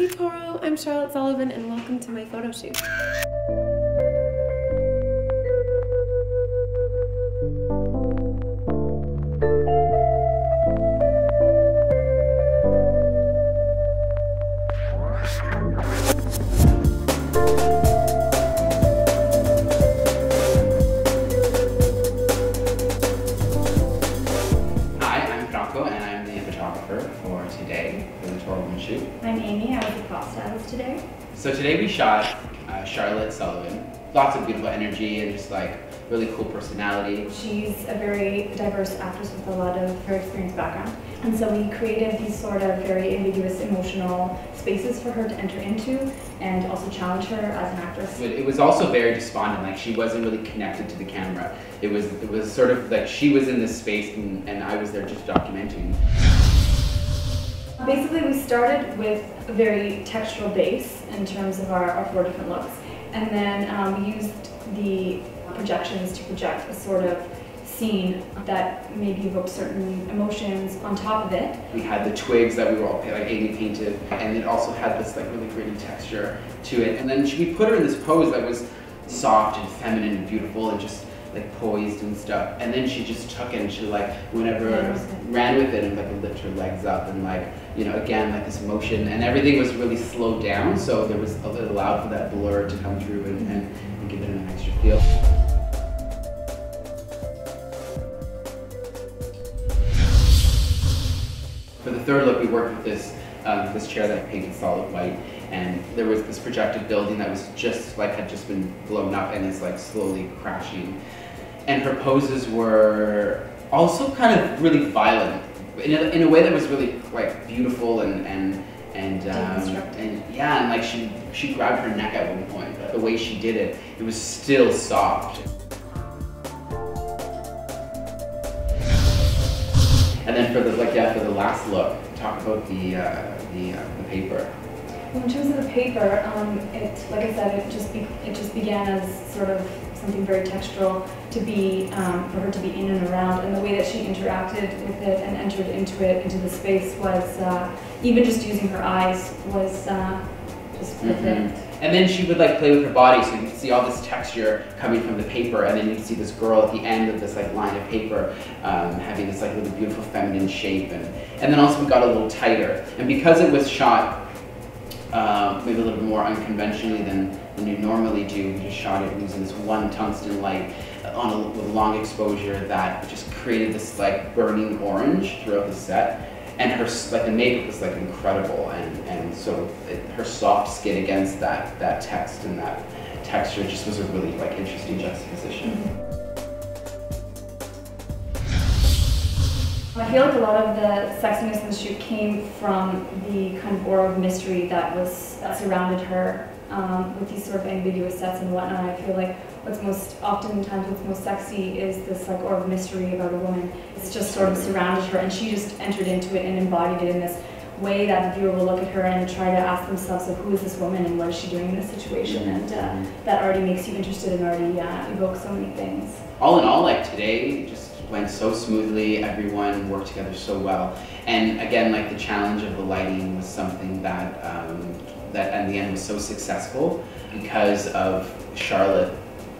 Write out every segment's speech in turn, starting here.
Hey TORO, I'm Charlotte Sullivan and welcome to my photo shoot. Hi, I'm Franco and I'm the photographer for today, for the TORO shoot. I'm Amy, I was the prop stylist today. So today we shot Charlotte Sullivan. Lots of beautiful energy and just like really cool personality. She's a very diverse actress with a lot of her experienced background. And so we created these sort of very ambiguous emotional spaces for her to enter into and also challenge her as an actress. It was also very despondent, like she wasn't really connected to the camera. It was sort of like she was in this space and I was there just documenting. Basically we started with a very textural base in terms of our 4 different looks. And then we used the projections to project a sort of scene that maybe evoked certain emotions on top of it. We had the twigs that we were all like Amy painted, and it also had this like really gritty texture to it. And then we put her in this pose that was soft and feminine and beautiful and just like poised and stuff. And then she just took it and she like whenever ran with it and like lift her legs up and like, you know, again like this motion, and everything was really slowed down, so there was a little allowed for that blur to come through and give it an extra feel. For the third look, we worked with this chair that I painted solid white, and there was this projected building that was just like had just been blown up and is like slowly crashing. And her poses were also kind of really violent in a way that was really like beautiful and yeah, and like she grabbed her neck at one point. The way she did it, it was still soft. And then for the last look, talk about the paper. Well, in terms of the paper, it, like I said, it just began as sort of something very textural to be for her to be in and around, and the way that she interacted with it and entered into the space was even just using her eyes was just perfect. And then she would like play with her body, so you could see all this texture coming from the paper, and then you'd see this girl at the end of this like line of paper having this like really beautiful feminine shape, and then also we got a little tighter. And because it was shot maybe a little bit more unconventionally than you normally do, we just shot it using this one tungsten light with long exposure that just created this like burning orange throughout the set. And her the makeup was like incredible, and so her soft skin against that text and that texture just was a really like interesting juxtaposition. I feel like a lot of the sexiness in the shoot came from the kind of aura of mystery that surrounded her with these sort of ambiguous sets and whatnot. I feel like what's most sexy is this like aura of mystery about a woman. It's just sort of surrounded her, and she just entered into it and embodied it in this way that the viewer will look at her and try to ask themselves, like, who is this woman and what is she doing in this situation? And that already makes you interested and already evokes so many things. All in all, like today just went so smoothly, everyone worked together so well. And again, like the challenge of the lighting was something that in the end was so successful because of Charlotte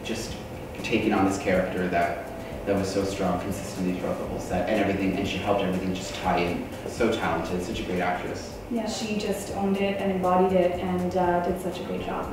just taking on this character that was so strong consistently throughout the whole set and everything, and she helped everything just tie in. So talented, such a great actress. Yeah, she just owned it and embodied it and did such a great job.